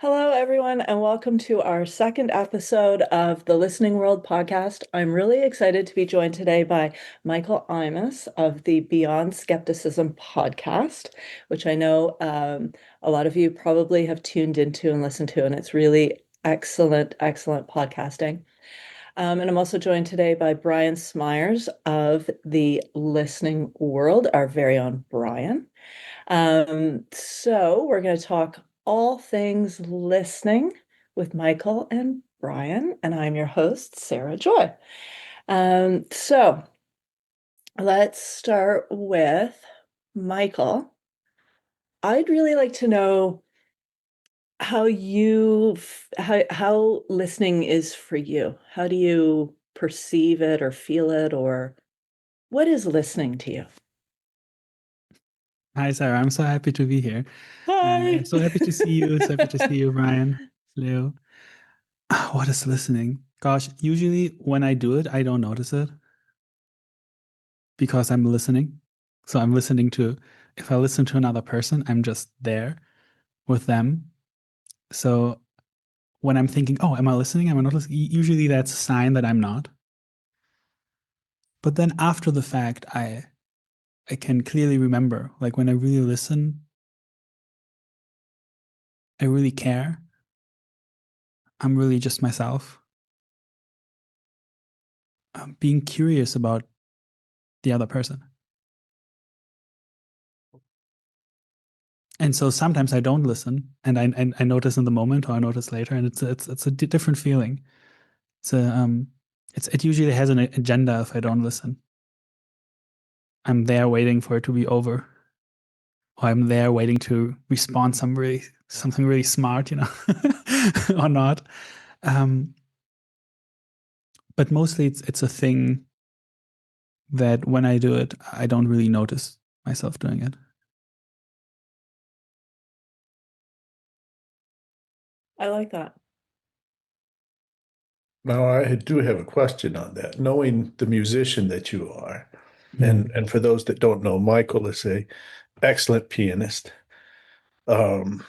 Hello, everyone, and welcome to our second episode of the Listening World podcast. I'm really excited to be joined today by Michael Imas of the Beyond Skepticism podcast, which I know a lot of you probably have tuned into and listened to, and it's really excellent, excellent podcasting. And I'm also joined today by Brian Smyers of the Listening World, our very own Brian. So we're going to talk all things listening with Michael and Brian, and I'm your host, Sara Joy. So let's start with Michael. I'd really like to know how how listening is for you. How do you perceive it or feel it, or what is listening to you? Hi, Sarah. I'm so happy to be here. Hi. So happy to see you. So happy to see you, Brian. Leo. What is listening? Gosh, usually when I do it, I don't notice it because I'm listening. So I'm listening to, if I listen to another person, I'm just there with them. So when I'm thinking, oh, am I listening? Am I not listening? Usually that's a sign that I'm not. But then after the fact, I can clearly remember, like when I really listen, I really care. I'm really just myself. Being curious about the other person. And so sometimes I don't listen, and I notice in the moment, or I notice later, and it's a different feeling. It's a it usually has an agenda if I don't listen. I'm there waiting for it to be over, or I'm there waiting to respond something really smart, or not. Um, but mostly it's a thing that when I do it, I don't really notice myself doing it. I like that. Now, I do have a question on that. Knowing the musician that you are, Mm. and for those that don't know, Michael is a excellent pianist. Um,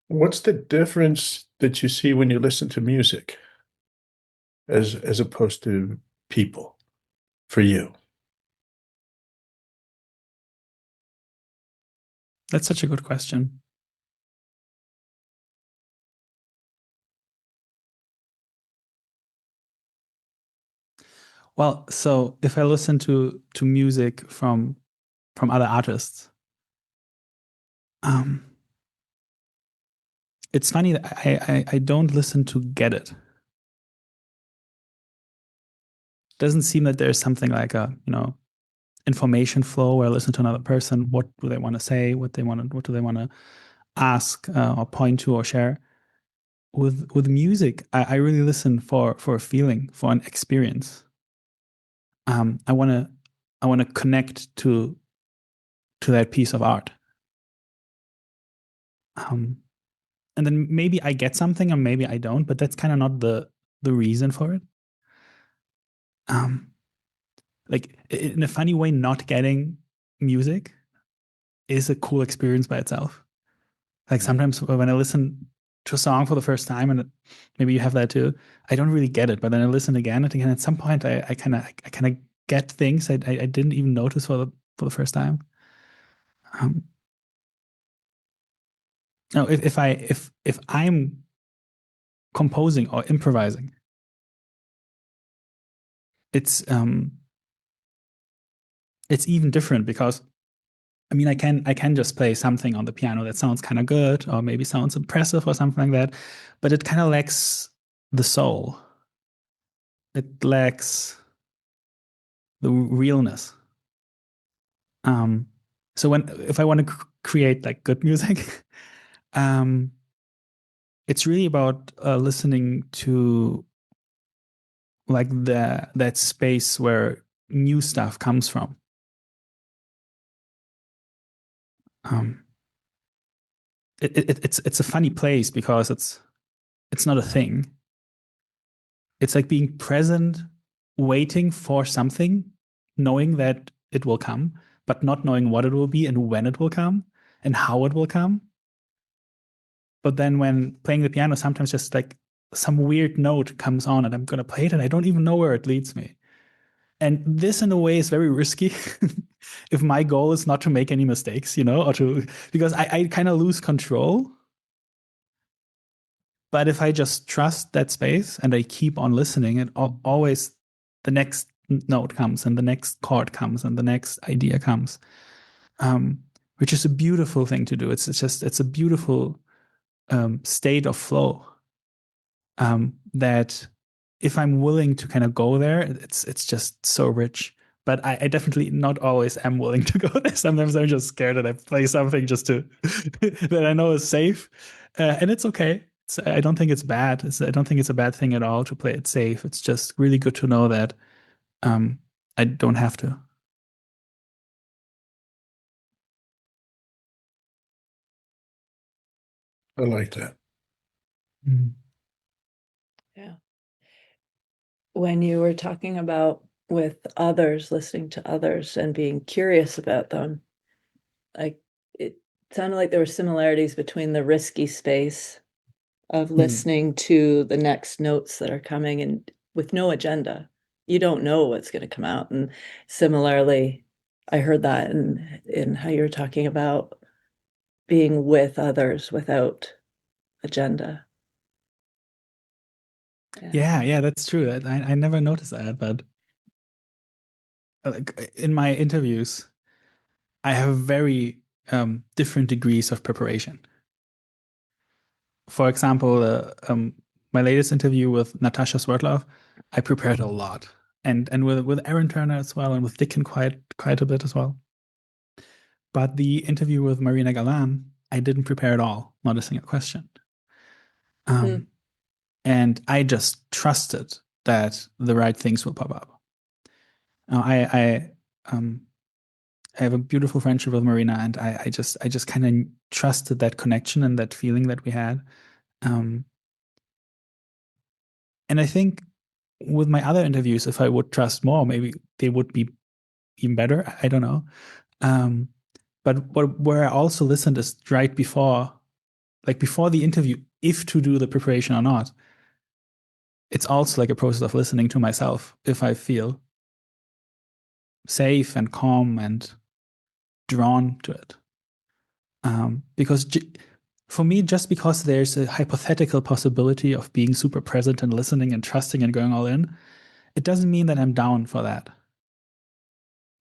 what's the difference that you see when you listen to music as opposed to people for you? That's such a good question. Well, so if I listen to music from other artists, um, it's funny that I don't listen to get it. Doesn't seem that there's something like a information flow where I listen to another person. What do they want to say? What do they want to ask or point to or share? With music, I really listen for a feeling, for an experience. I want to connect to that piece of art. Um, and then maybe I get something or maybe I don't, but that's kind of not the reason for it. Um, like in a funny way, not getting music is a cool experience by itself. Like sometimes when I listen to a song for the first time, and maybe you have that too, I don't really get it, but then I listen again and again. At some point, I kind of get things I didn't even notice for the first time. Um, no, if I'm composing or improvising, it's um it's even different because I mean I can just play something on the piano that sounds kind of good or maybe sounds impressive or something like that, but it kind of lacks the soul. It lacks the realness. Um, so when if I want to create like good music, um, it's really about listening to like that space where new stuff comes from. Um, it's a funny place because it's not a thing. It's like being present, waiting for something, knowing that it will come, but not knowing what it will be and when it will come and how it will come. But then when playing the piano, sometimes just like some weird note comes on and I'm going to play it and I don't even know where it leads me. And this, in a way, is very risky if my goal is not to make any mistakes, or because I kind of lose control. But if I just trust that space and I keep on listening, it always the next note comes and the next chord comes and the next idea comes, which is a beautiful thing to do. It's a beautiful state of flow that if I'm willing to kind of go there, it's just so rich. But I definitely not always am willing to go there. Sometimes I'm just scared that I play something just to that I know is safe, and it's okay. I don't think it's bad. I don't think it's a bad thing at all to play it safe. It's just really good to know that I don't have to. I like that. Mm. Yeah. When you were talking about with others, listening to others and being curious about them, like it sounded like there were similarities between the risky space of listening to the next notes that are coming and with no agenda. You don't know what's going to come out. And similarly, I heard that in how you're talking about being with others without agenda. Yeah, that's true. I never noticed that, but like in my interviews, I have very different degrees of preparation. For example, my latest interview with Natasha Sverdlov, I prepared a lot, and with Aaron Turner as well, and with Dickon quite a bit as well. But the interview with Marina Galan, I didn't prepare at all, not a single question. And I just trusted that the right things will pop up. I have a beautiful friendship with Marina, and I just kind of trusted that connection and that feeling that we had. And I think with my other interviews, if I would trust more, maybe they would be even better. I don't know. But where I also listened is right before, like before the interview, if to do the preparation or not. It's also like a process of listening to myself if I feel safe and calm and drawn to it. Because for me, just because there's a hypothetical possibility of being super present and listening and trusting and going all in, it doesn't mean that I'm down for that.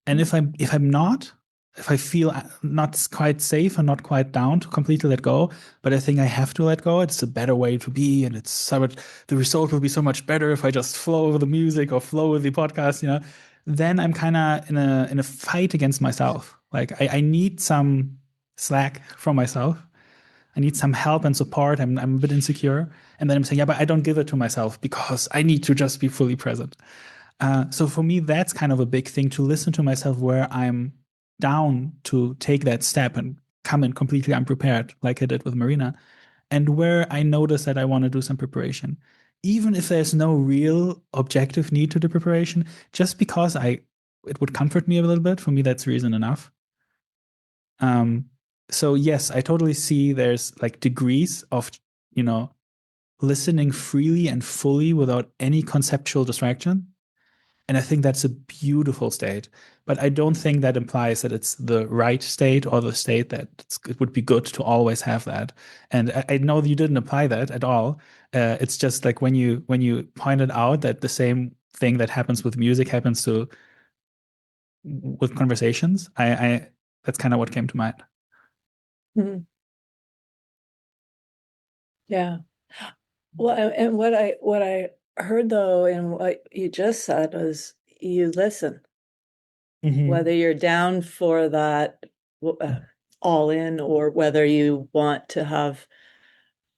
And if I'm not, if I feel not quite safe and not quite down to completely let go, but I think I have to let go, it's a better way to be, and it's so much, the result will be so much better if I just flow with the music or flow with the podcast, then I'm kind of in a fight against myself. Like I need some slack from myself. I need some help and support. I'm a bit insecure. And then I'm saying, yeah, but I don't give it to myself because I need to just be fully present. So for me, that's kind of a big thing, to listen to myself where I'm down to take that step and come in completely unprepared, like I did with Marina, and where I notice that I want to do some preparation. Even if there's no real objective need to the preparation, just because it would comfort me a little bit, for me, that's reason enough. So yes, I totally see there's like degrees of, listening freely and fully without any conceptual distraction. And I think that's a beautiful state. But I don't think that implies that it's the right state or the state that it would be good to always have that. And I know you didn't apply that at all. It's just like when you pointed out that the same thing that happens with music happens with conversations. I that's kind of what came to mind. Mm-hmm. Yeah. Well, and what I heard though, and what you just said was you listen, whether you're down for that all in or whether you want to have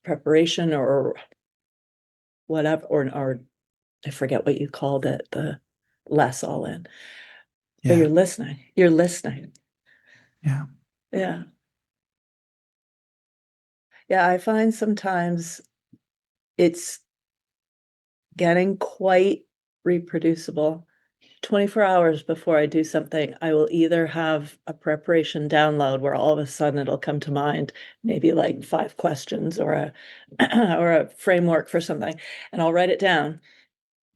preparation or whatever, or I forget what you called it, the less all in, but Yeah. you're listening. Yeah. Yeah. Yeah. I find sometimes it's getting quite reproducible 24 hours before I do something, I will either have a preparation download where all of a sudden it'll come to mind, maybe like 5 questions or a or a framework for something, and I'll write it down,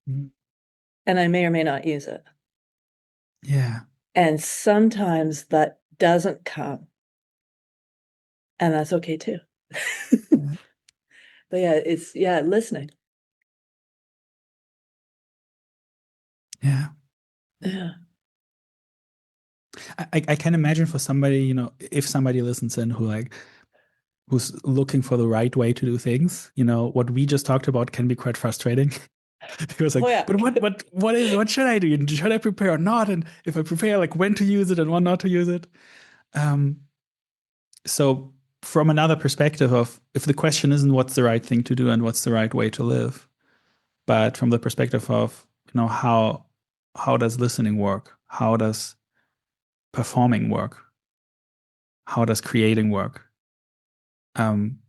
Mhm. and I may or may not use it. Yeah. And sometimes that doesn't come, and that's okay too. Yeah. But yeah, it's listening. Yeah. Yeah. I can imagine for somebody, if somebody listens in who's looking for the right way to do things, what we just talked about can be quite frustrating. Because Oh yeah. but what should I do? Should I prepare or not? And if I prepare, like when to use it and when not to use it. Um, so from another perspective of if the question isn't what's the right thing to do and what's the right way to live, but from the perspective of, how does listening work? How does performing work? How does creating work? Um,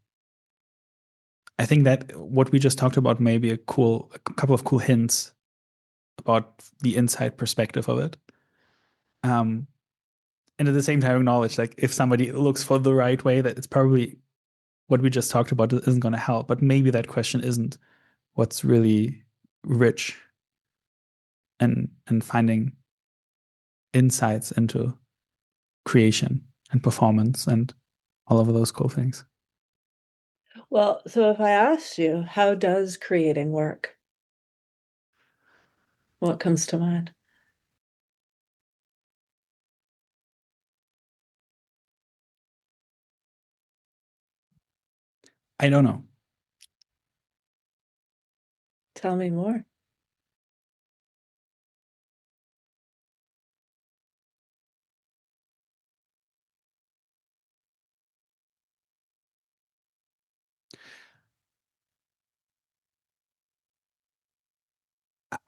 I think that what we just talked about may be a couple of cool hints about the inside perspective of it. Um, and at the same time acknowledge, like, if somebody looks for the right way, that it's probably what we just talked about isn't going to help. But maybe that question isn't what's really rich and finding insights into creation and performance and all of those cool things. Well, so if I asked you, how does creating work? What comes to mind? I don't know. Tell me more.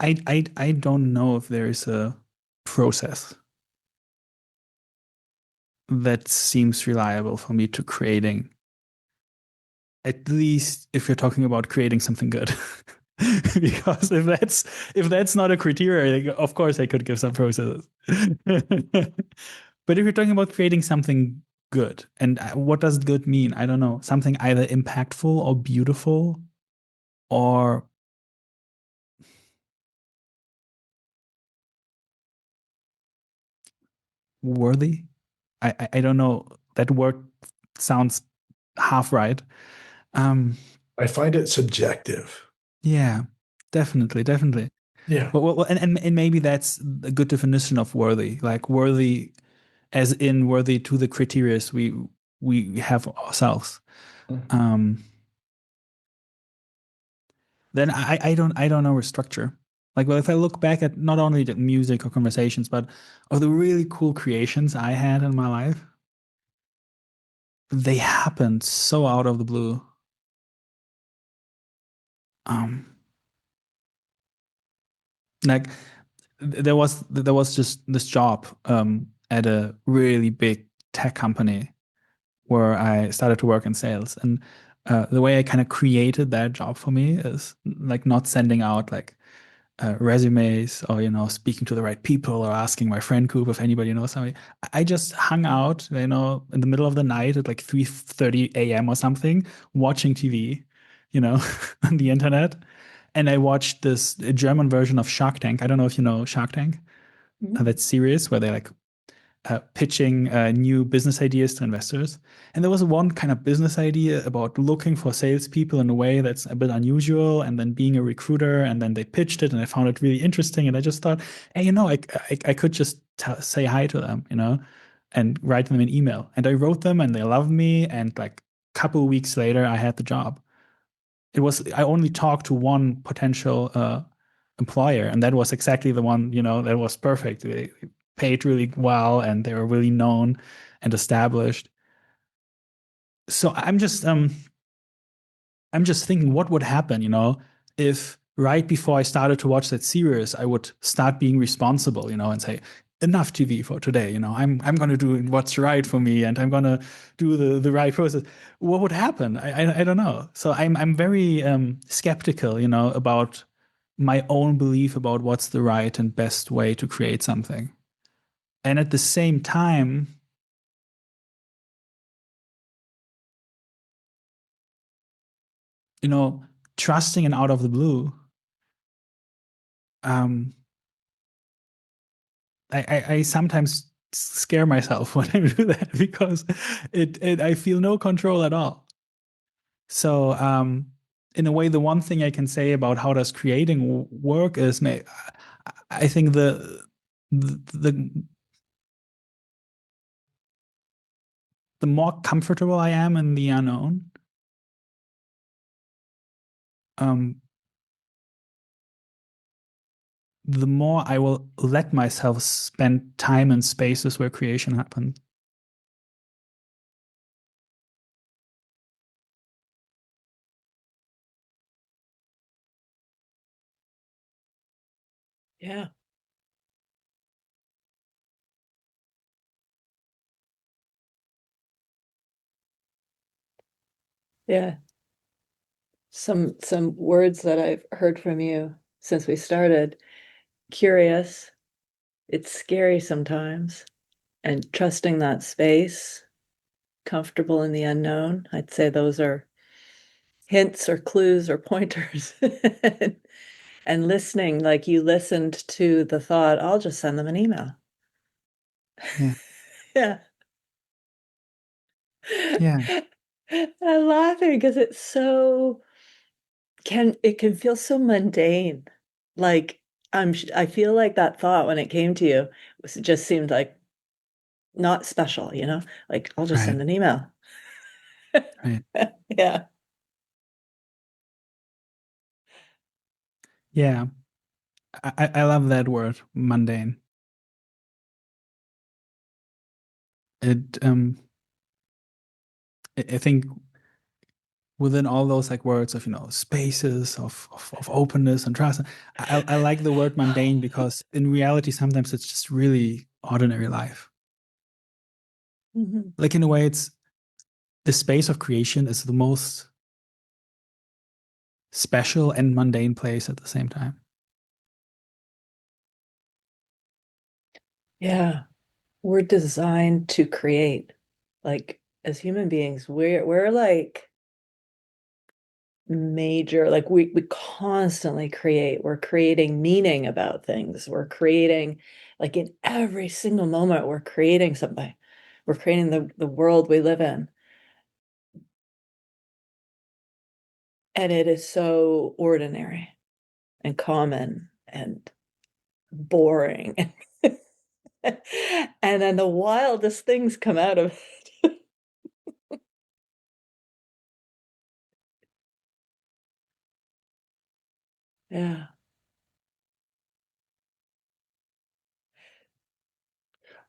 I don't know if there is a process that seems reliable for me to creating, at least if you're talking about creating something good. Because if that's not a criteria, of course I could give some processes. But if you're talking about creating something good, and what does good mean? I don't know. Something either impactful or beautiful or worthy. I don't know. That word sounds half right. Um, I find it subjective. yeah, definitely. Yeah. Well, and maybe that's a good definition of worthy, like worthy as in worthy to the criteria we have ourselves. Um, then I don't know a structure. Like, well, if I look back at not only the music or conversations, but of the really cool creations I had in my life, they happened so out of the blue. Um, like there was just this job at a really big tech company where I started to work in sales. And the way I kind of created that job for me is like not sending out like resumes or speaking to the right people or asking my friend group if anybody knows somebody. I just hung out, in the middle of the night at like 3:30 a.m. or something, watching TV, on the internet. And I watched this German version of Shark Tank. I don't know if you know Shark Tank. That series where they like pitching new business ideas to investors. And there was one kind of business idea about looking for salespeople in a way that's a bit unusual, and then being a recruiter. And then they pitched it, and I found it really interesting. And I just thought, hey, I could just say hi to them, and write them an email. And I wrote them, and they loved me. And like a couple of weeks later, I had the job. I only talked to one potential employer, and that was exactly the one, that was perfect. They paid really well, and they were really known and established. So I'm just thinking what would happen, if right before I started to watch that series, I would start being responsible, and say, enough TV for today. I'm going to do what's right for me, and I'm going to do the right process. What would happen? I don't know. So I'm very skeptical, about my own belief about what's the right and best way to create something. And at the same time, trusting and out of the blue, um, I sometimes scare myself when I do that because I feel no control at all. So in a way, the one thing I can say about how does creating work is, I think the more comfortable I am in the unknown, um, the more I will let myself spend time in spaces where creation happens. Yeah. Yeah. Some words that I've heard from you since we started. Curious, it's scary sometimes, and trusting that space, comfortable in the unknown. I'd say those are hints or clues or pointers. And listening, like you listened to the thought, I'll just send them an email. Yeah. Yeah. Yeah. I'm laughing because it can feel so mundane. Like I feel like that thought when it came to you it just seemed like not special, Like I'll just Right. send an email. Right. Yeah. Yeah. I love that word, mundane. It I think within all those like words of spaces of openness and trust, I like the word mundane because in reality sometimes it's just really ordinary life. Mhm. Like in a way, it's the space of creation is the most special and mundane place at the same time. Yeah. We're designed to create. Like as human beings, we're like major, like we constantly create. We're creating meaning about things. We're creating, like in every single moment, we're creating something. We're creating the world we live in. And it is so ordinary and common and boring. And then the wildest things come out of it. Yeah.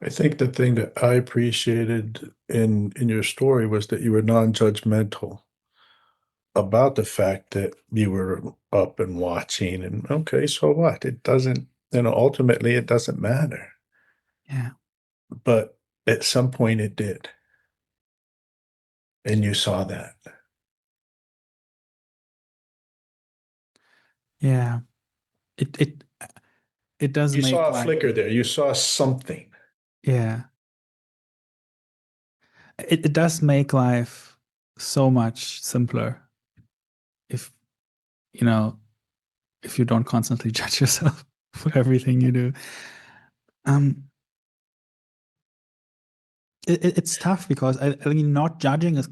I think the thing that I appreciated in your story was that you were non-judgmental about the fact that you were up and watching, and okay, so what? It doesn't, ultimately it doesn't matter. Yeah. But at some point it did, and you saw that. Yeah. It does You make saw a life. flicker there. You saw something. Yeah. It does make life so much simpler if you know if you don't constantly judge yourself for everything you do. Um, it's tough because I mean, not judging is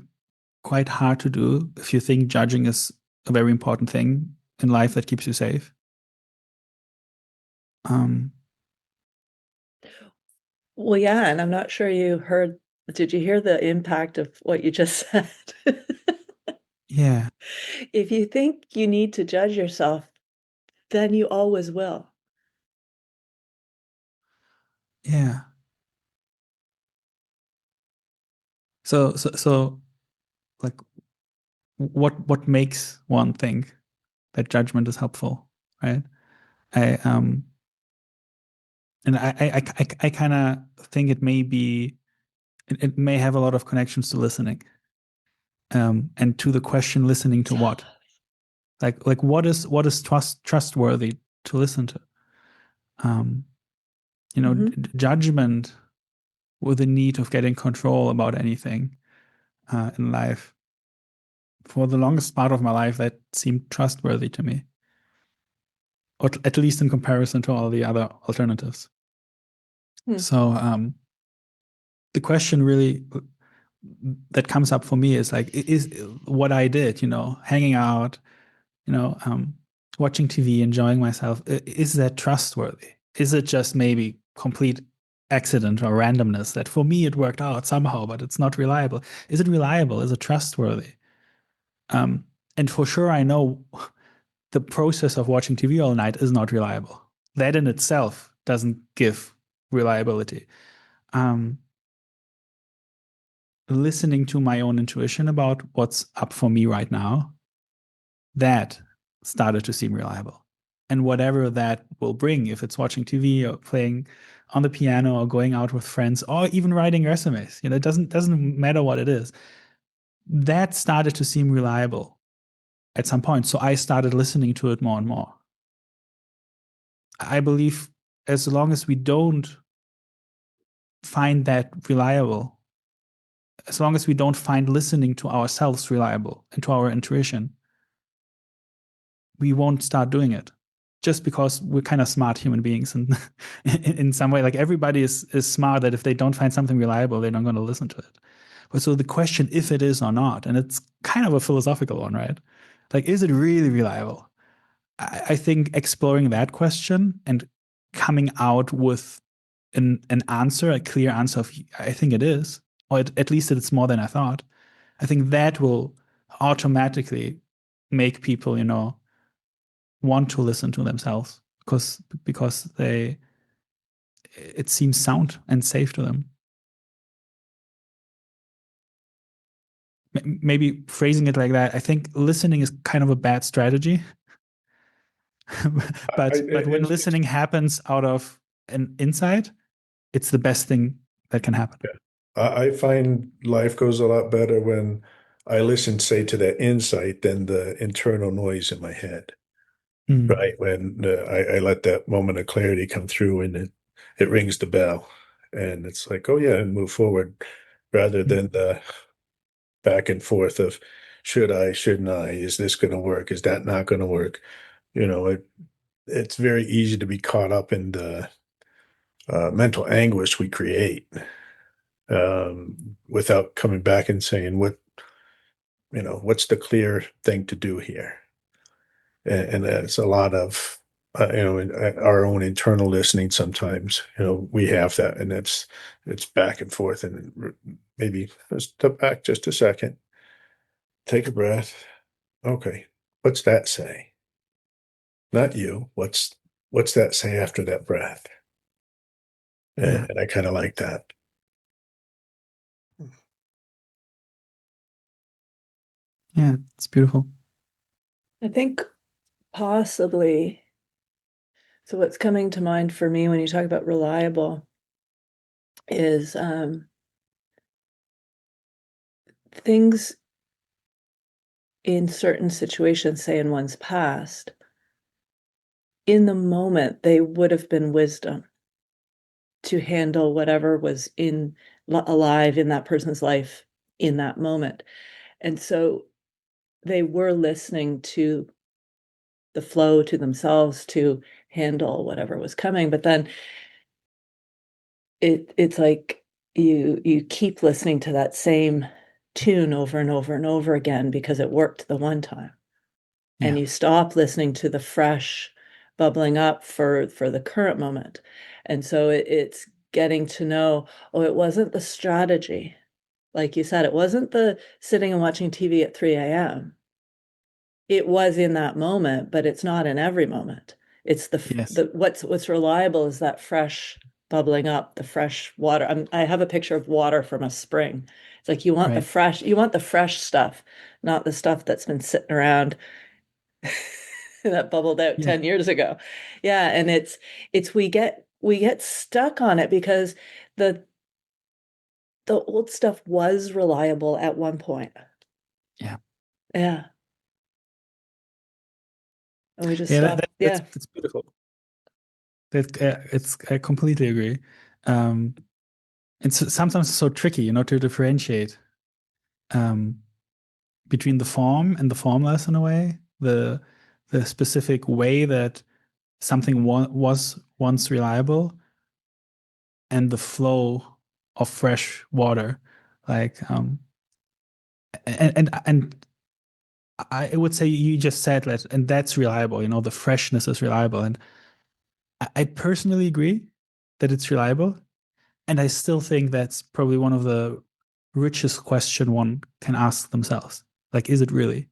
quite hard to do if you think judging is a very important thing in life that keeps you safe. Um, Well, yeah, and I'm not sure did you hear the impact of what you just said? yeah, If you think you need to judge yourself, then you always will. yeah. So, like, what makes one think that judgment is helpful, right? I and I kind of think it may have a lot of connections to listening, and to the question, listening to what? Like what is trustworthy to listen to? Judgment with the need of getting control about anything in life. For the longest part of my life, that seemed trustworthy to me, or at least in comparison to all the other alternatives. So the question really that comes up for me is like, is what I did, hanging out, watching TV, enjoying myself, is that trustworthy? Is it just maybe complete accident or randomness that for me it worked out somehow, but it's not reliable? Is it reliable? Is it trustworthy? And for sure, I know the process of watching TV all night is not reliable. That in itself doesn't give reliability. Listening to my own intuition about what's up for me right now, that started to seem reliable. And whatever that will bring, if it's watching TV or playing on the piano or going out with friends or even writing resumes, it doesn't matter what it is. That started to seem reliable at some point. So I started listening to it more and more. I believe as long as we don't find that reliable, as long as we don't find listening to ourselves reliable and to our intuition, we won't start doing it. Just because we're kind of smart human beings, and in some way, like everybody is smart that if they don't find something reliable, they're not going to listen to it. But so the question, if it is or not, and it's kind of a philosophical one, right? Like, is it really reliable? I think exploring that question and coming out with an answer, a clear answer of, I think it is, or at least it's more than I thought. I think that will automatically make people, want to listen to themselves because it seems sound and safe to them. Maybe phrasing it like that, I think listening is kind of a bad strategy. but when listening happens out of an insight, it's the best thing that can happen. I find life goes a lot better when I listen, say, to that insight than the internal noise in my head. Right? When I let that moment of clarity come through and it rings the bell. And it's like, oh, yeah, and move forward rather than the back and forth of should I, shouldn't I? Is this going to work? Is that not going to work? It's very easy to be caught up in the mental anguish we create without coming back and saying what's the clear thing to do here. And that's a lot of in our own internal listening. Sometimes we have that, and it's back and forth. And maybe step back just a second, take a breath. Okay, what's that say? Not you. What's that say after that breath? And I kind of like that. Yeah, it's beautiful. I think possibly, so what's coming to mind for me when you talk about reliable is things in certain situations, say in one's past, in the moment, they would have been wisdom to handle whatever was alive in that person's life in that moment. And so they were listening to the flow, to themselves, to handle whatever was coming. But then it's like you keep listening to that same tune over and over and over again because it worked the one time. And you stop listening to the fresh bubbling up for the current moment. And so it's getting to know, it wasn't the strategy. Like you said, it wasn't the sitting and watching TV at 3 a.m. It was in that moment, but it's not in every moment. It's what's reliable is that fresh bubbling up, the fresh water. I have a picture of water from a spring. It's like you want the fresh stuff, not the stuff that's been sitting around that bubbled out 10 years ago. Yeah, and it's we get stuck on it because the old stuff was reliable at one point. Yeah. Yeah. and we just Yeah, stop. Yeah. that's beautiful. I completely agree. Um, sometimes it's so tricky, to differentiate um, between the form and the formless in a way. The specific way that something was once reliable and the flow of fresh water. Like, and I would say you just said that, and that's reliable. The freshness is reliable, and I personally agree that it's reliable. And I still think that's probably one of the richest question one can ask themselves. Like, is it really?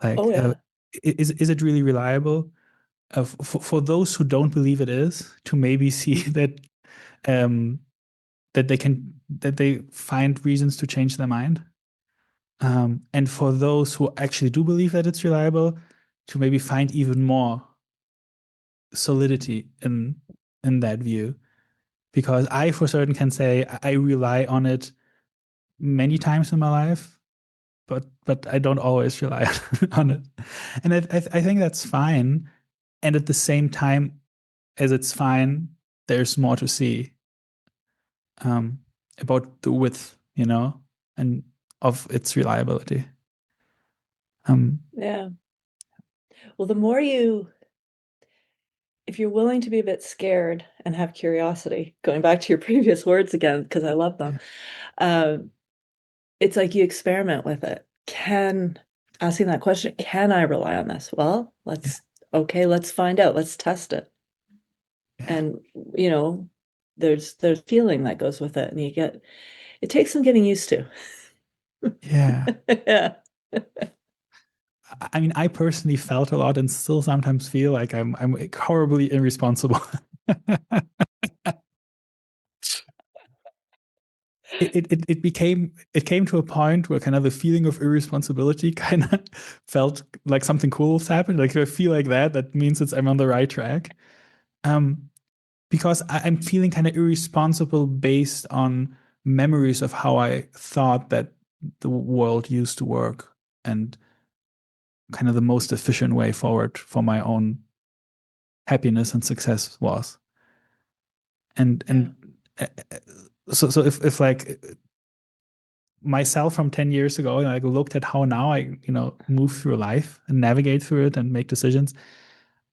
Oh, Like, yeah. is it really reliable? For those who don't believe it is, to maybe see um, that they find reasons to change their mind. And for those who actually do believe that it's reliable, to maybe find even more solidity in that view. Because I, for certain, can say I rely on it many times in my life, but I don't always rely on it, and I think that's fine. And at the same time, as it's fine, there's more to see um, about the width, and of its reliability. Um, Yeah. Well, if you're willing to be a bit scared and have curiosity, going back to your previous words again, because I love them, yeah, uh, it's like you experiment with it. Asking that question, can I rely on this? Well, yeah, let's find out. Let's test it. yeah, And, you know, there's feeling that goes with it, and it takes some getting used to. yeah. Yeah. I mean, I personally felt a lot and still sometimes feel like I'm horribly irresponsible. It came to a point where kind of the feeling of irresponsibility kind of felt like something cool has happened. Like if I feel like that means I'm on the right track. Um, because I'm feeling kind of irresponsible based on memories of how I thought that the world used to work and kind of the most efficient way forward for my own happiness and success was. Yeah. And so if like myself from 10 years ago, and I looked at how now I, move through life and navigate through it and make decisions,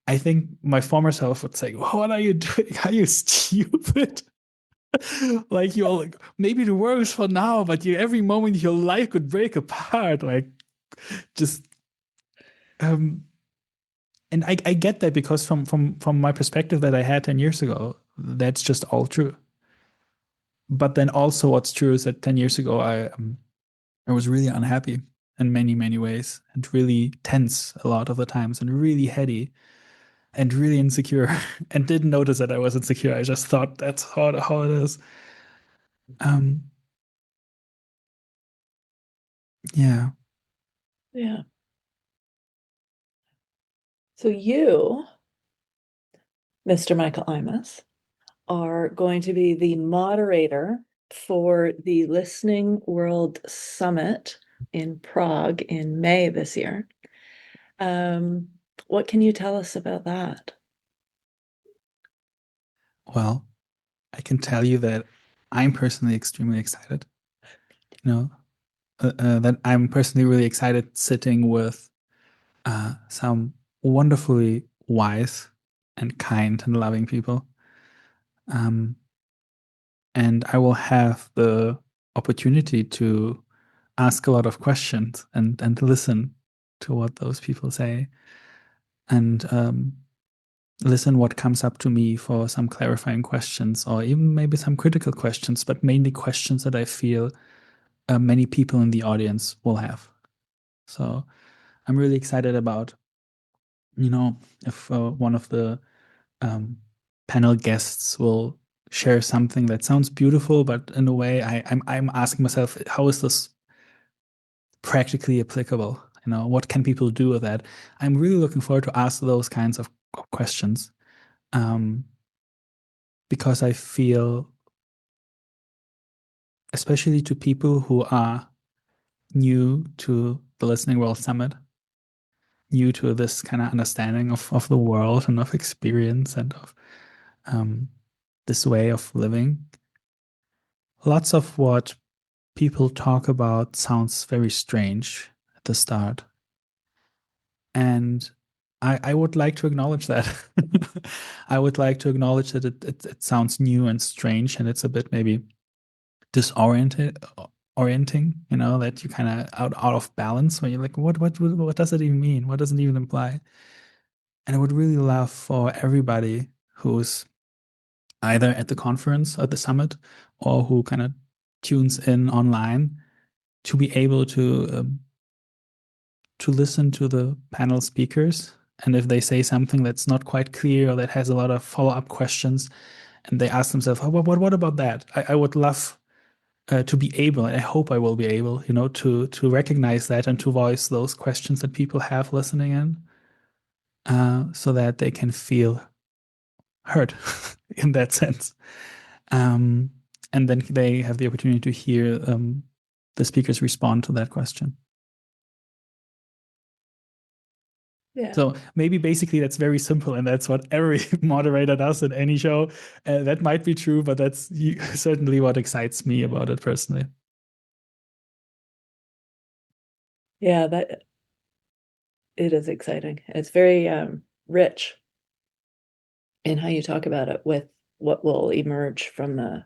I think my former self would say, "What are you doing? Are you stupid? Like you're like maybe the worst for now, but every moment your life could break apart. Like just um and I get that because from my perspective that I had 10 years ago, that's just all true. But then also what's true is that 10 years ago I was really unhappy in many, many ways and really tense a lot of the times and really heady and really insecure and didn't notice that I was insecure. I just thought that's how it is. Um, yeah. Yeah. So you, Mr. Michael Imas, are going to be the moderator for the Listening World Summit in Prague in May this year. Um, what can you tell us about that? Well, I can tell you that I'm personally extremely excited. You know, that I'm personally really excited sitting with some wonderfully wise and kind and loving people. Um, and I will have the opportunity to ask a lot of questions and listen to what those people say and listen what comes up to me for some clarifying questions or even maybe some critical questions, but mainly questions that I feel many people in the audience will have. So I'm really excited about, if one of the um, panel guests will share something that sounds beautiful, but in a way I'm asking myself, how is this practically applicable? What can people do with that? I'm really looking forward to ask those kinds of questions um, because I feel, especially to people who are new to the Listening World Summit, new to this kind of understanding of the world and of experience and of this way of living. Lots of what people talk about sounds very strange at the start. And I would like to acknowledge that. I would like to acknowledge that it sounds new and strange, and it's a bit maybe orienting, that you kind of out of balance when you're like, what does it even mean? What does it even imply? And I would really love for everybody who's either at the conference or the summit or who kind of tunes in online to be able to listen to the panel speakers. And if they say something that's not quite clear or that has a lot of follow-up questions, and they ask themselves, oh, what about that? I would love to be able, and I hope I will be able, to recognize that and to voice those questions that people have listening in, so that they can feel heard in that sense. And then they have the opportunity to hear the speakers respond to that question. Yeah. So maybe basically that's very simple, and that's what every moderator does in any show. That might be true, but that's certainly what excites me about it personally. Yeah, that it is exciting. It's very rich in how you talk about it with what will emerge from the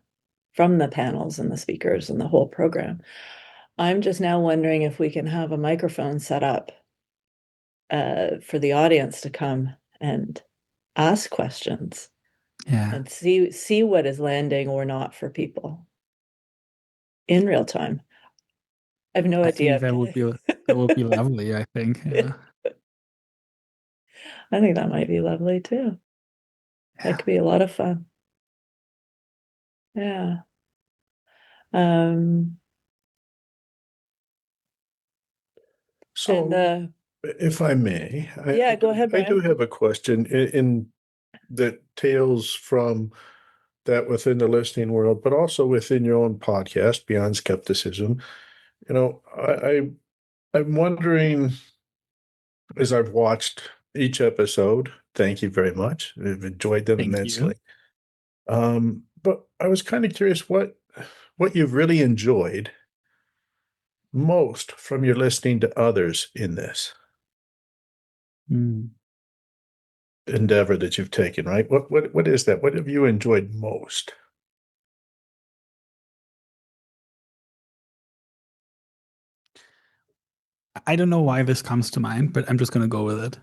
panels and the speakers and the whole program. I'm just now wondering if we can have a microphone set up for the audience to come and ask questions. Yeah. And see what is landing or not for people in real time. I have no idea. I think that would be lovely, I think. Yeah. I think that might be lovely too. That could be a lot of fun. Yeah. So, and if I may, yeah, go ahead, I do Brian. have a question in that tales from that within the listening world, but also within your own podcast, Beyond Skepticism. I'm wondering, as I've watched each episode, thank you very much. I've enjoyed them Thank immensely. you. But I was kind of curious what you've really enjoyed most from your listening to others in this endeavor that you've taken, right? What is that? What have you enjoyed most? I don't know why this comes to mind, but I'm just going to go with it.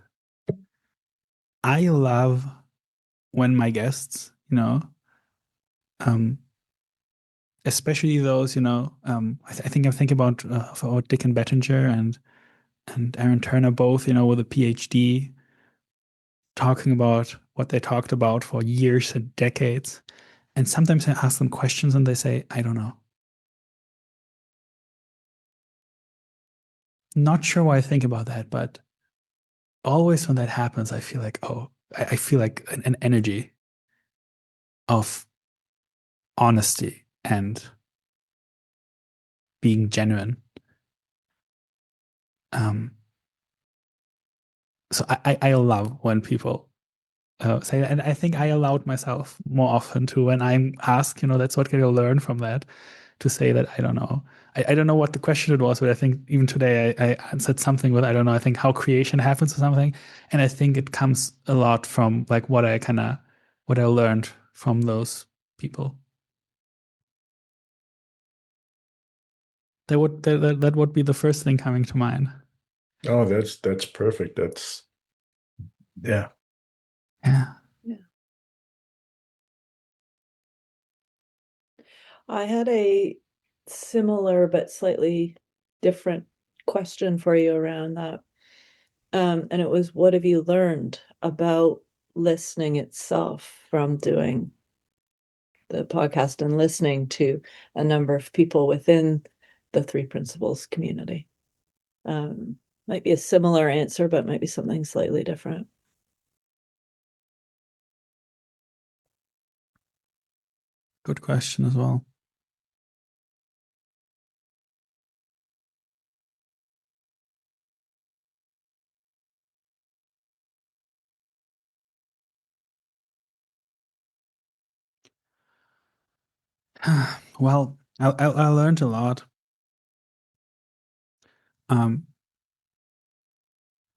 I love when my guests, especially those, I think I'm thinking about Dick and Bettinger and Aaron Turner, both, with a PhD, talking about what they talked about for years and decades. And sometimes I ask them questions and they say, I don't know. Not sure why I think about that, but always when that happens, I feel like, I feel like an energy of honesty and being genuine. So I love when people say that. And I think I allowed myself more often to, when I'm asked, that's what can you learn from that, to say that I don't know. I don't know what the question it was, but I think even today I answered something with, I don't know, I think how creation happens or something. And I think it comes a lot from like what I learned from those people. That would be the first thing coming to mind. Oh, that's perfect. Yeah. Yeah. Yeah. I had a similar but slightly different question for you around that. And it was, what have you learned about listening itself from doing the podcast and listening to a number of people within the Three Principles community? Might be a similar answer, but might be something slightly different. Good question as well. Well, I learned a lot. Um,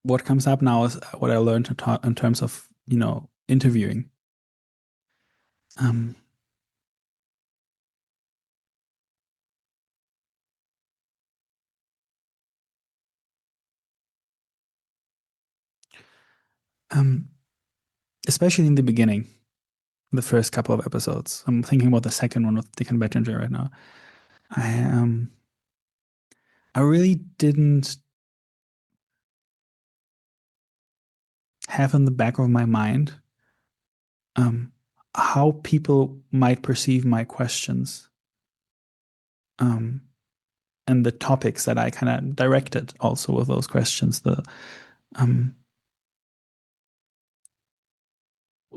what comes up now is what I learned in terms of, interviewing. Um, um, Especially in the beginning, the first couple of episodes. I'm thinking about the second one with Dick and Bettinger right now. I I really didn't have in the back of my mind um, how people might perceive my questions, um, and the topics that I kind of directed also with those questions. Um,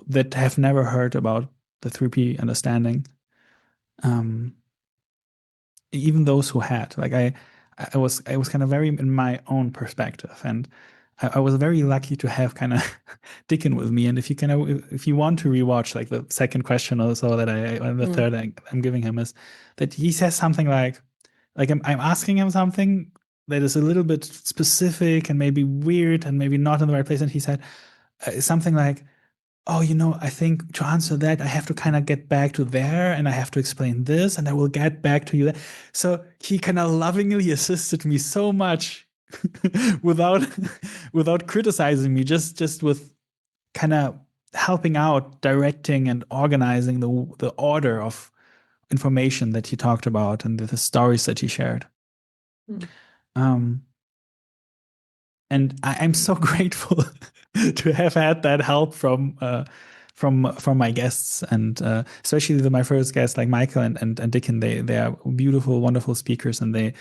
that have never heard about the 3P understanding. Um, Even those who had, like I was kind of very in my own perspective, and I was very lucky to have kind of Dickon with me. And if you want to rewatch like the second question or so that and the third I'm giving him is that he says something like I'm asking him something that is a little bit specific and maybe weird and maybe not in the right place, and he said something like, oh, I think to answer that, I have to kind of get back to there and I have to explain this and I will get back to you there. So he kind of lovingly assisted me so much without without criticizing me, just with kind of helping out, directing and organizing the order of information that he talked about and the stories that he shared. Mm. Um, and I'm so grateful to have had that help from my guests, and especially my first guests like Michael and Dickon. They are beautiful, wonderful speakers, and they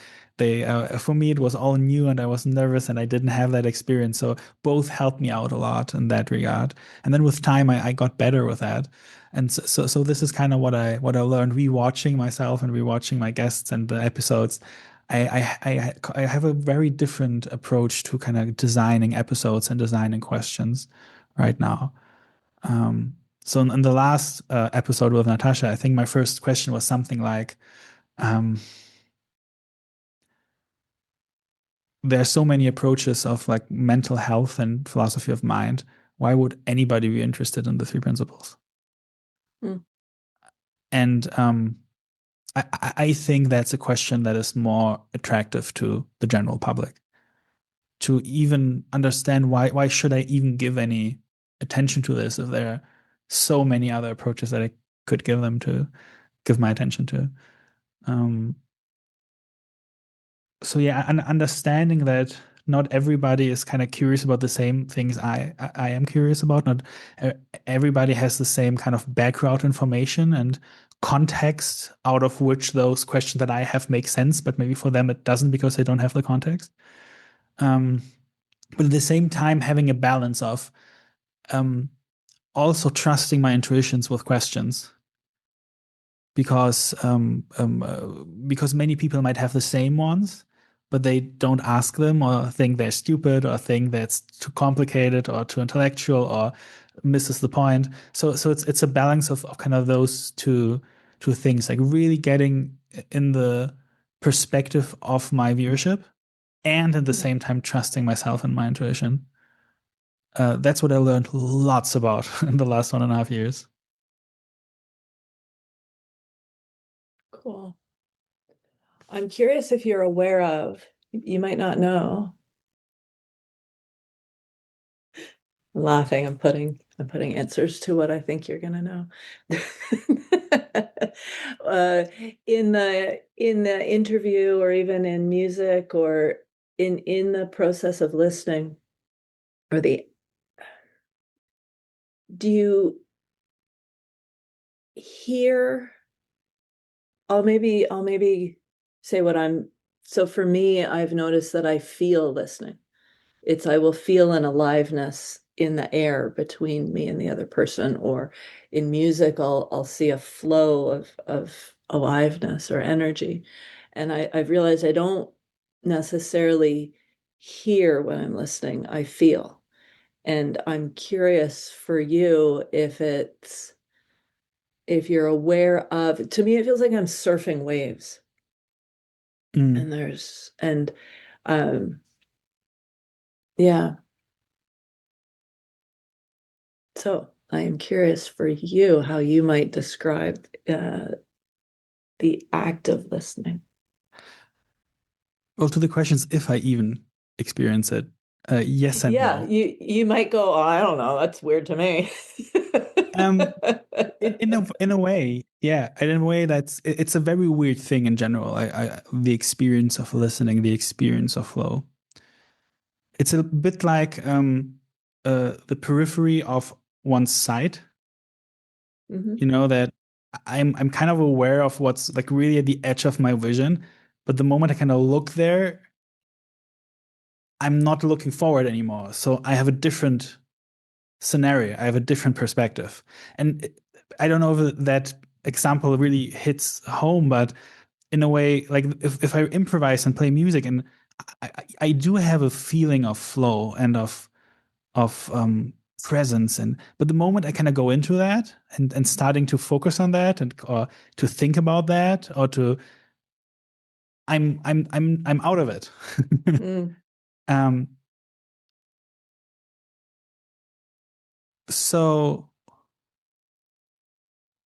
for me it was all new and I was nervous and I didn't have that experience. So both helped me out a lot in that regard. And then with time I got better with that. And so this is kind of what I learned rewatching myself and rewatching my guests and the episodes. I have a very different approach to kind of designing episodes and designing questions right now. So in the last episode with Natasha, I think my first question was something like, there are so many approaches of like mental health and philosophy of mind. Why would anybody be interested in the three principles? Mm. And I think that's a question that is more attractive to the general public. To even understand why should I even give any attention to this if there are so many other approaches that I could give my attention to. Um, so yeah, and understanding that not everybody is kind of curious about the same things I am curious about. Not everybody has the same kind of background information and context out of which those questions that I have make sense, but maybe for them it doesn't because they don't have the context. Um, but at the same time, having a balance of um, also trusting my intuitions with questions because because many people might have the same ones, but they don't ask them or think they're stupid or think that's too complicated or too intellectual or misses the point. So it's a balance of kind of those two things, like really getting in the perspective of my viewership and at the same time trusting myself and my intuition. That's what I learned lots about in the last 1.5 years. Cool. I'm curious if you're aware of, you might not know. I'm laughing. I'm putting answers to what I think you're gonna know. uh, in the interview or even in music or in the process of listening or the do you hear I'll maybe say what I'm so for me, I've noticed that I feel listening. I will feel an aliveness in the air between me and the other person, or in music, I'll see a flow of aliveness or energy. And I've realized I don't necessarily hear when I'm listening, I feel. And I'm curious for you if it's if you're aware of, to me, it feels like I'm surfing waves. Mm. And yeah. So I am curious for you how you might describe the act of listening. Well, to the questions, if I even experience it, yes and Yeah, no. you might go, oh, I don't know, that's weird to me. Um, in a way, yeah. In a way, it's a very weird thing in general. The experience of listening, the experience of flow. It's a bit like the periphery of one's sight. Mhm. You know that I'm kind of aware of what's like really at the edge of my vision, but the moment I kind of look there, I'm not looking forward anymore. So I have a different scenario. I have a different perspective. And I don't know if that example really hits home, but in a way, like if I improvise and play music, and I do have a feeling of flow and of presence, and but the moment I kind of go into that and starting to focus on that and or to think about that or to I'm out of it. Mm, um, so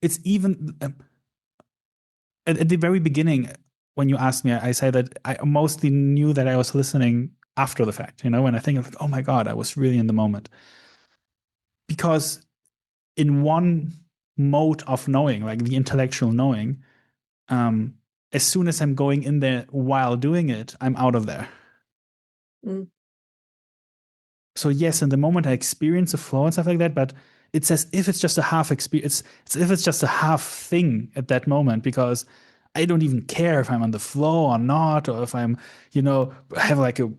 it's even at the very beginning when you asked me, I said that I mostly knew that I was listening after the fact. You know, when I think of like, oh my god, I was really in the moment because in one mode of knowing, like the intellectual knowing, um, as soon as I'm going in there while doing it, I'm out of there. mm, So yes, in the moment I experience a flow and stuff like that, but it's as if it's just a half experience. It's as if it's just a half thing at that moment because I don't even care if I'm on the flow or not, or if I'm, have like a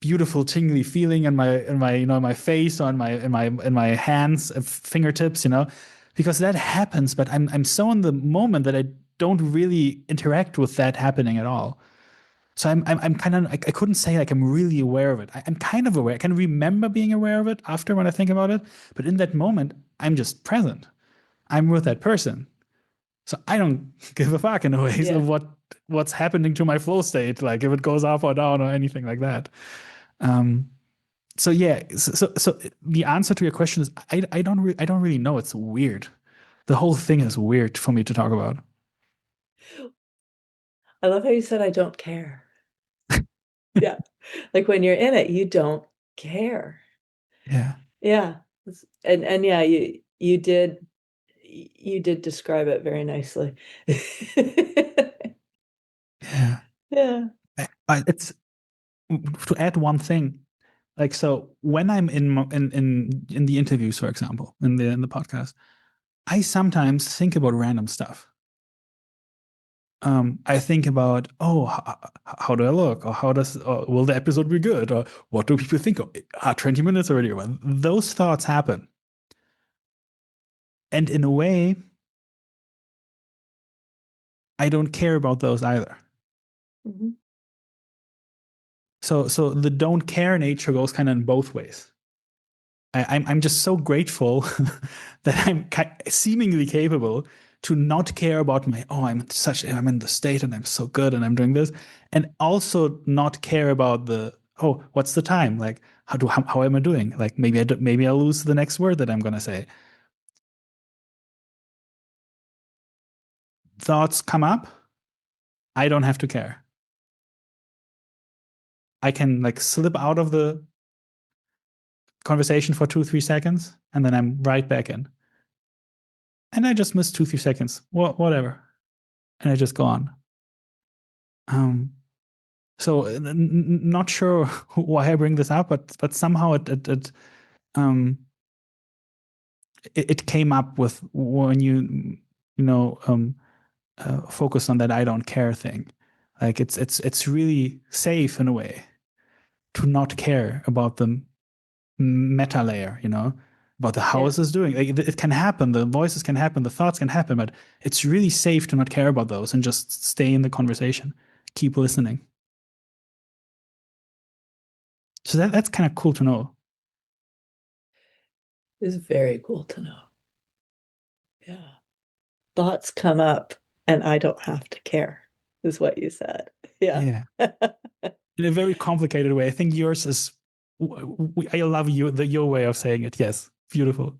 beautiful tingly feeling in my face or in my hands, fingertips, because that happens. But I'm so in the moment that I don't really interact with that happening at all. So I'm kind of I couldn't say like I'm really aware of it. I'm kind of aware. I can remember being aware of it after when I think about it, but in that moment I'm just present. I'm with that person. So I don't give a fuck in a ways yeah. of what's happening to my flow state, like if it goes up or down or anything like that. Um, so yeah, so the answer to your question is I don't really know. It's weird. The whole thing is weird for me to talk about. I love how you said I don't care. Yeah. Like when you're in it, you don't care. Yeah, Yeah. And yeah, you did describe it very nicely. yeah. Yeah. It's to add one thing. Like so, when I'm in the interviews, for example, in the podcast, I sometimes think about random stuff. I think about, oh, how do I look, or will the episode be good, or what do people think of? 20 minutes already. Well, those thoughts happen, and in a way, I don't care about those either. Mhm. So the don't care nature goes kind of in both ways. I'm just so grateful that I'm seemingly capable to not care about I'm in the state and I'm so good and I'm doing this, and also not care about what's the time, like how am I doing, like maybe I'll lose the next word that I'm gonna say. Thoughts come up, I don't have to care. I can like slip out of the conversation for 2-3 seconds and then I'm right back in, and I just miss 2-3 seconds, whatever, and I just go on. Um, so not sure why I bring this up, but somehow um it came up with when you know focus on that I don't care thing. Like it's really safe in a way to not care about the meta layer, about the how Yeah. is this doing. Like, it can happen, the voices can happen, the thoughts can happen, but it's really safe to not care about those and just stay in the conversation, keep listening. So that's kind of cool to know. It's very cool to know. Yeah. thoughts come up and I don't have to care, is what you said. Yeah. In a very complicated way. I think yours is, I love your way of saying it. Yes. Beautiful.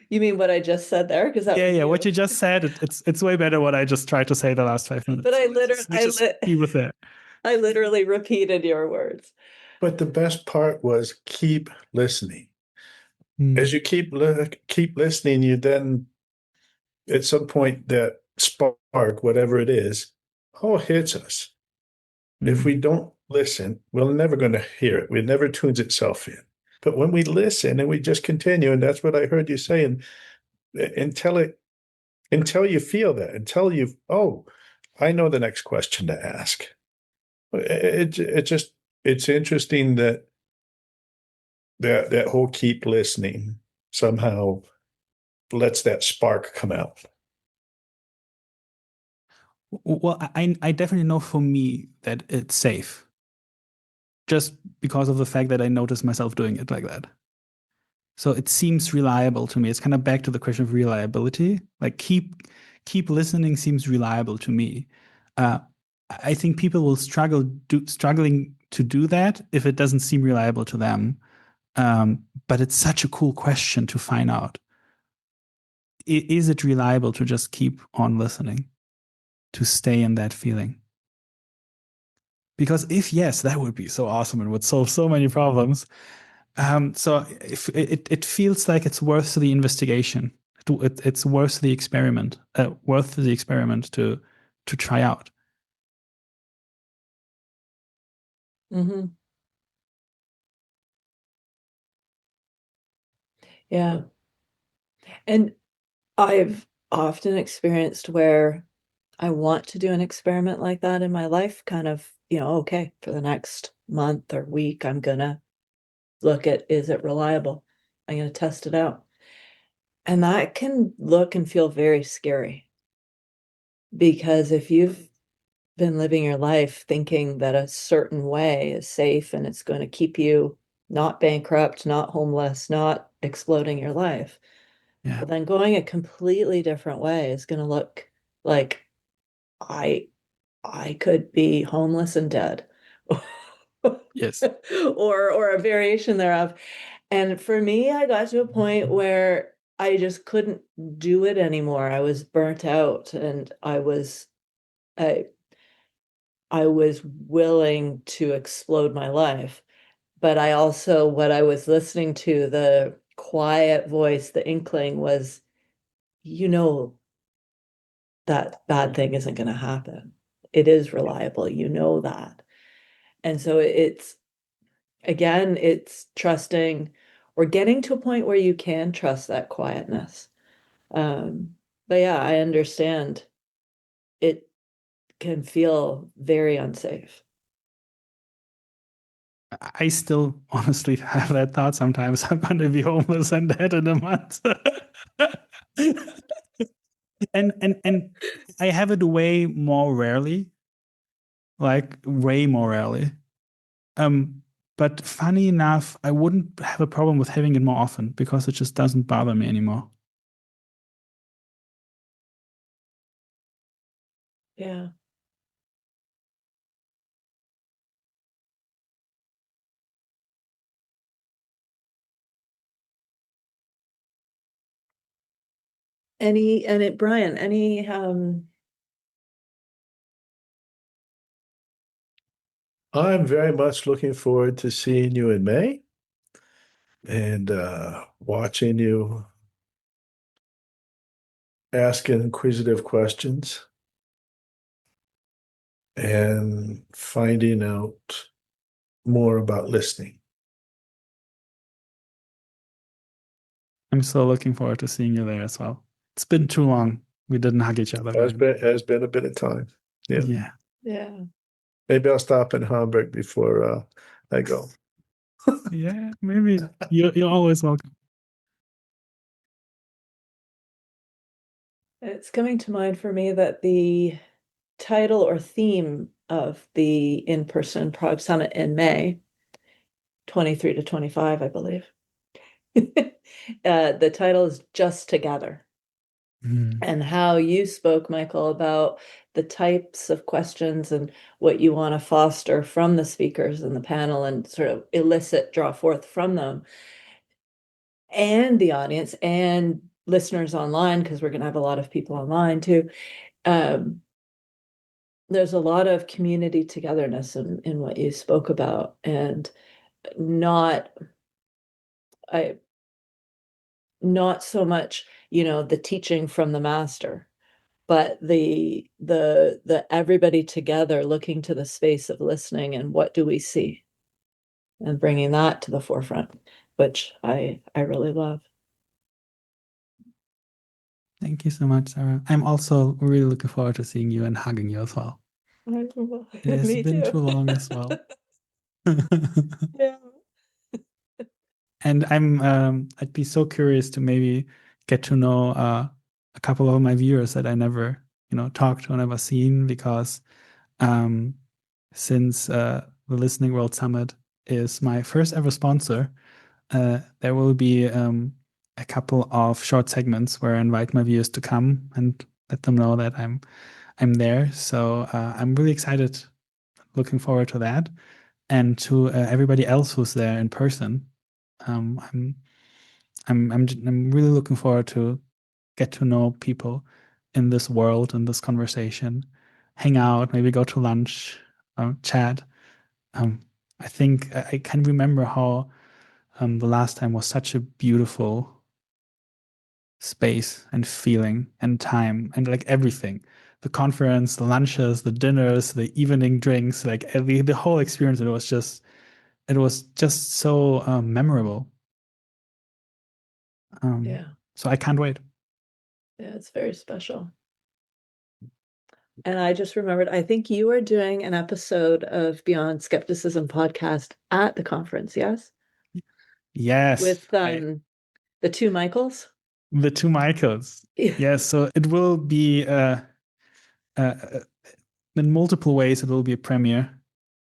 You mean what I just said there? Because that was Yeah. you. What you just said, it's way better what I just tried to say the last 5 minutes. But I Be with that. I literally repeated your words. But the best part was keep listening. Mm. As you keep listening, you then at some point that spark, whatever it is, all hits us. If we don't listen, we're never going to hear it. It never tunes itself in. But when we listen and we just continue, and that's what I heard you saying, until you feel that, until you, oh, I know the next question to ask. It's interesting that whole keep listening somehow lets that spark come out. Well, I definitely know for me that it's safe, just because of the fact that I notice myself doing it like that. So it seems reliable to me. It's kind of back to the question of reliability. Like keep listening seems reliable to me. I think people will struggling to do that if it doesn't seem reliable to them. But it's such a cool question to find out. Is it reliable to just keep on listening, to stay in that feeling? Because if yes, that would be so awesome and would solve so many problems. So if it feels like it's worth the investigation. It's worth the experiment. To try out. Mm-hmm. Yeah. And I've often experienced where I want to do an experiment like that in my life, kind of, okay, for the next month or week, I'm gonna look at, is it reliable? I'm gonna test it out. And that can look and feel very scary, because if you've been living your life thinking that a certain way is safe and it's going to keep you not bankrupt, not homeless, not exploding your life, Yeah. but then going a completely different way is going to look like I could be homeless and dead. Yes. Or a variation thereof. And for me, I got to a point where I just couldn't do it anymore. I was burnt out, and I I was willing to explode my life. But I also, what I was listening to, the quiet voice, the inkling was, you know, that bad thing isn't going to happen. It is reliable, that. And so it's trusting, or getting to a point where you can trust that quietness. But yeah, I understand it can feel very unsafe. I still honestly have that thought sometimes. I'm going to be homeless and dead in a month. and I have it way more rarely, like way more rarely. But funny enough, I wouldn't have a problem with having it more often because it just doesn't bother me anymore. Yeah. Brian, I'm very much looking forward to seeing you in May and watching you ask inquisitive questions and finding out more about listening. I'm so looking forward to seeing you there as well. It's been too long. We didn't hug each other. Has been a bit of time. Yeah. yeah. Maybe I'll stop in Hamburg before I go. Yeah, maybe. You're always welcome. It's coming to mind for me that the title or theme of the in-person Prague Summit in May, 23 to 25, I believe. The title is Just Together. and how you spoke, Michael, about the types of questions and what you want to foster from the speakers in the panel and sort of draw forth from them and the audience and listeners online, because we're going to have a lot of people online too. There's a lot of community togetherness in what you spoke about, and not I not so much, the teaching from the master, but the everybody together looking to the space of listening and what do we see, and bringing that to the forefront, which I really love. Thank you so much, Sarah. I'm also really looking forward to seeing you and hugging you as well. It has Me been too. too long as well. Yeah. And I'd be so curious to maybe get to know a couple of my viewers that I never, talked to or never seen, because since the Listening World Summit is my first ever sponsor, there will be a couple of short segments where I invite my viewers to come and let them know that I'm there. So I'm really excited, looking forward to that, and to everybody else who's there in person. I'm really looking forward to get to know people in this world, in this conversation, hang out, maybe go to lunch, chat. I think I can remember how the last time was such a beautiful space and feeling and time and like everything. The conference, the lunches, the dinners, the evening drinks, like the whole experience. It was just so memorable. Yeah. So I can't wait. Yeah, it's very special. And I just remembered, I think you are doing an episode of Beyond Skepticism podcast at the conference, yes? Yes, With the two Michaels? the two Michaels. Yeah. Yes, so it will be uh, in multiple ways. It will be a premiere.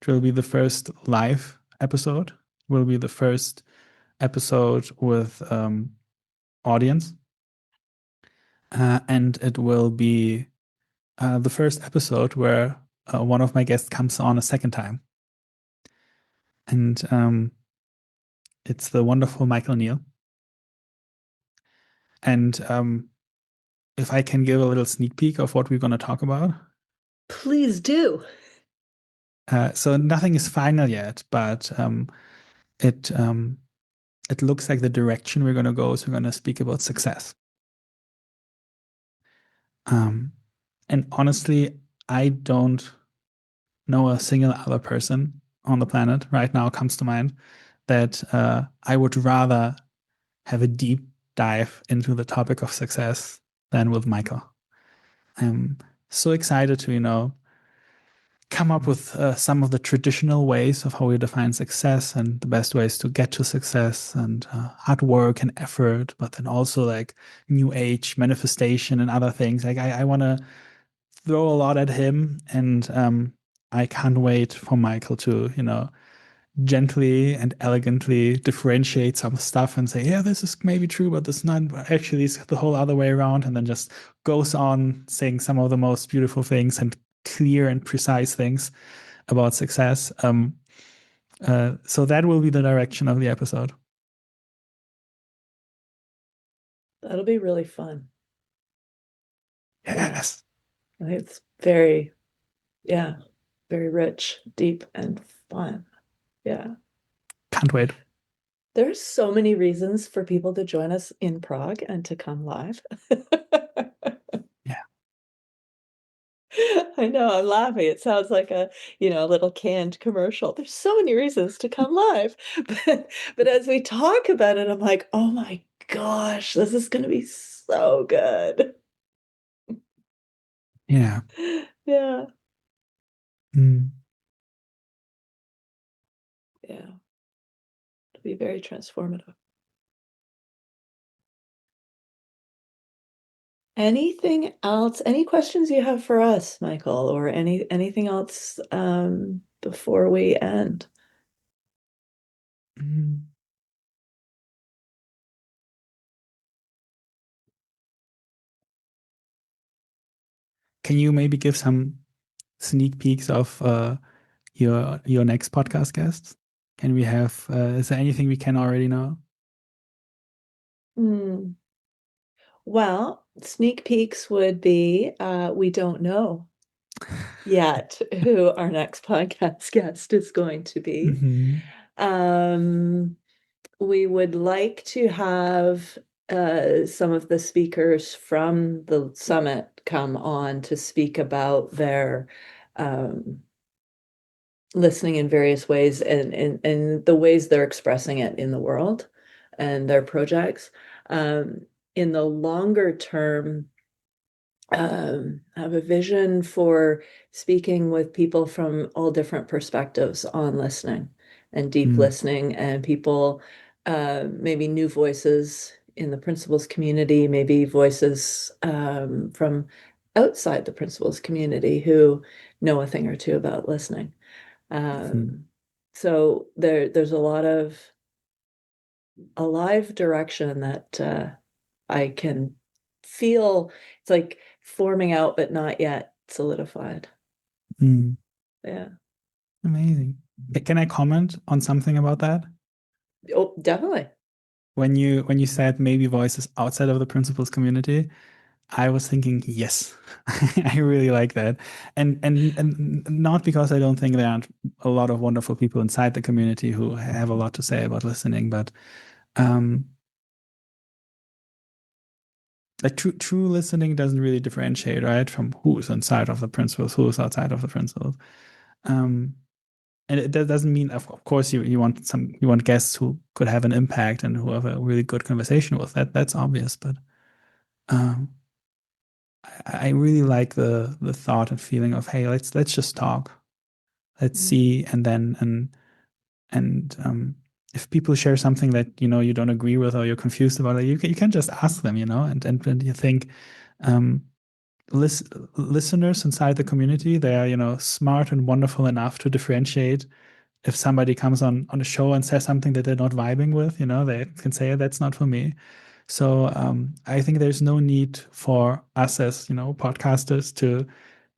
It will be the first live episode. It will be the first episode with audience, and it will be the first episode where one of my guests comes on a second time, and it's the wonderful Michael Neal. And if I can give a little sneak peek of what we're going to talk about. Please do. So nothing is final yet, but it it looks like the direction we're going to go is we're going to speak about success. And honestly, I don't know a single other person on the planet right now comes to mind that I would rather have a deep dive into the topic of success than with Michael. I'm so excited to, come up with some of the traditional ways of how we define success and the best ways to get to success, and hard work and effort, but then also like new age manifestation and other things. Like I want to throw a lot at him, and I can't wait for Michael to, gently and elegantly differentiate some stuff and say, yeah, this is maybe true, but this not. Actually, it's the whole other way around, and then just goes on saying some of the most beautiful things and clear and precise things about success. So that will be the direction of the episode. That'll be really fun. Yes. I think it's very, yeah, very rich, deep, and fun. Yeah. Can't wait. There's so many reasons for people to join us in Prague and to come live. Yeah. I know, I'm laughing. It sounds like a little canned commercial. There's so many reasons to come live. But as we talk about it, I'm like, oh my gosh, this is going to be so good. Yeah. Yeah. Mm. Yeah. It'll be very transformative. Anything else? Any questions you have for us, Michael, or anything else before we end? Mm. can you maybe give some sneak peeks of your next podcast guests? Can we have? Is there anything we can already know? Hmm. Well, sneak peeks would be we don't know yet who our next podcast guest is going to be. Mhm. We would like to have some of the speakers from the summit come on to speak about their listening in various ways and the ways they're expressing it in the world and their projects. In the longer term, I have a vision for speaking with people from all different perspectives on listening and deep Mm. listening, and people, maybe new voices in the principles community, maybe voices from outside the principles community who know a thing or two about listening. Mhm. So there's a lot of alive direction that I can feel. It's like forming out, but not yet solidified. Mm. Yeah. Amazing. Can I comment on something about that? Oh, definitely. When you said maybe voices outside of the principles community, I was thinking, yes, I really like that. And not because I don't think there aren't a lot of wonderful people inside the community who have a lot to say about listening, but um, like true listening doesn't really differentiate, right, from who's inside of the principles, who's outside of the principles. Um, and that doesn't mean, of course, you want guests who could have an impact and who have a really good conversation with. That's obvious, but um, I really like the thought and feeling of, hey, let's just talk, let's see, and then and if people share something that you don't agree with or you're confused about it, you can just ask them, and you think um, listeners inside the community, they are smart and wonderful enough to differentiate. If somebody comes on a show and says something that they're not vibing with, they can say that's not for me. So I think there's no need for us as podcasters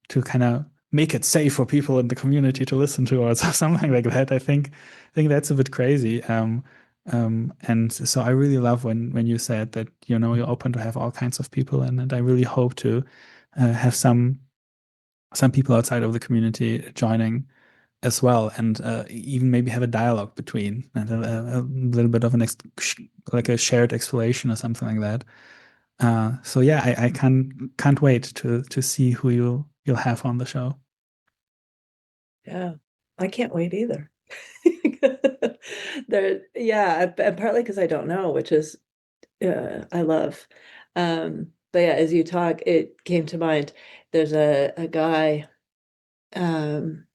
to kind of make it safe for people in the community to listen to or something like that. I think that's a bit crazy. And so I really love when you said that you're open to have all kinds of people, and I really hope to have some people outside of the community joining as well, and even maybe have a dialogue between, and a little bit of like a shared exploration or something like that. So yeah, I can't wait to see who you'll have on the show. Yeah. I can't wait either. Yeah, and partly because I don't know, which is I love. But yeah, as you talk, it came to mind. There's a guy, um,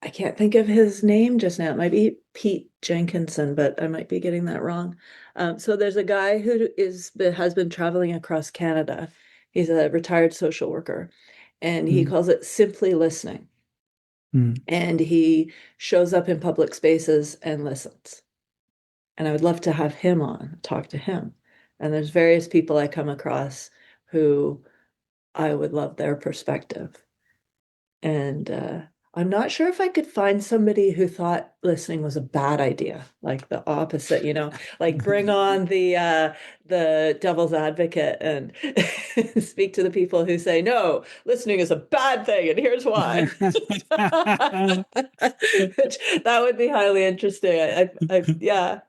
I can't think of his name just now. It might be Pete Jenkinson, but I might be getting that wrong. So there's a guy who has been traveling across Canada. He's a retired social worker, and he Mm, calls it simply listening. mm, And he shows up in public spaces and listens. And I would love to have him on, talk to him. And there's various people I come across who I would love their perspective. And I'm not sure if I could find somebody who thought listening was a bad idea, like the opposite, like bring on the devil's advocate and speak to the people who say, no, listening is a bad thing, and here's why. Which, that would be highly interesting. Yeah.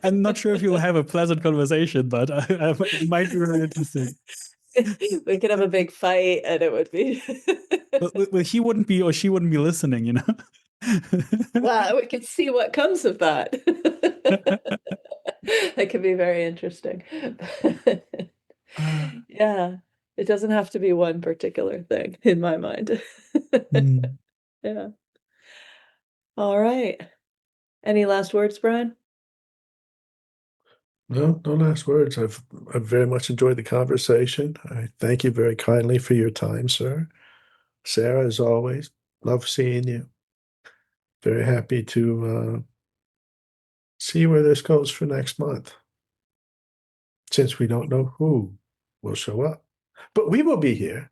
I'm not sure if you'll have a pleasant conversation, but it might be really interesting. We could have a big fight and it would be But he wouldn't be or she wouldn't be listening. well, we could see what comes of that. That could be very interesting. Uh, Yeah, it doesn't have to be one particular thing in my mind. mm. Yeah. All right. Any last words, Brian? No, no last words. I've very much enjoyed the conversation. I thank you very kindly for your time, sir. Sarah, as always, love seeing you. Very happy to see where this goes for next month, since we don't know who will show up. But we will be here.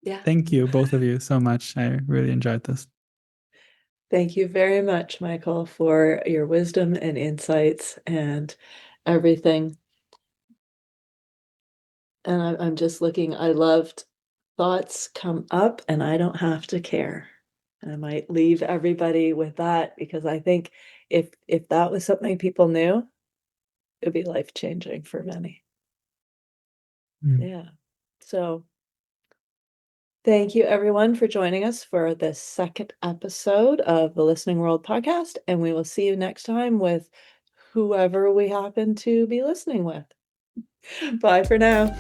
Yeah. Thank you, both of you, so much. I really enjoyed this. Thank you very much, Michael, for your wisdom and insights and everything. And I'm just looking, I loved thoughts come up and I don't have to care. And I might leave everybody with that, because I think if that was something people knew, it'd be life-changing for many. Yeah. So thank you everyone for joining us for the second episode of the Listening World podcast, and we will see you next time with whoever we happen to be listening with. Bye for now.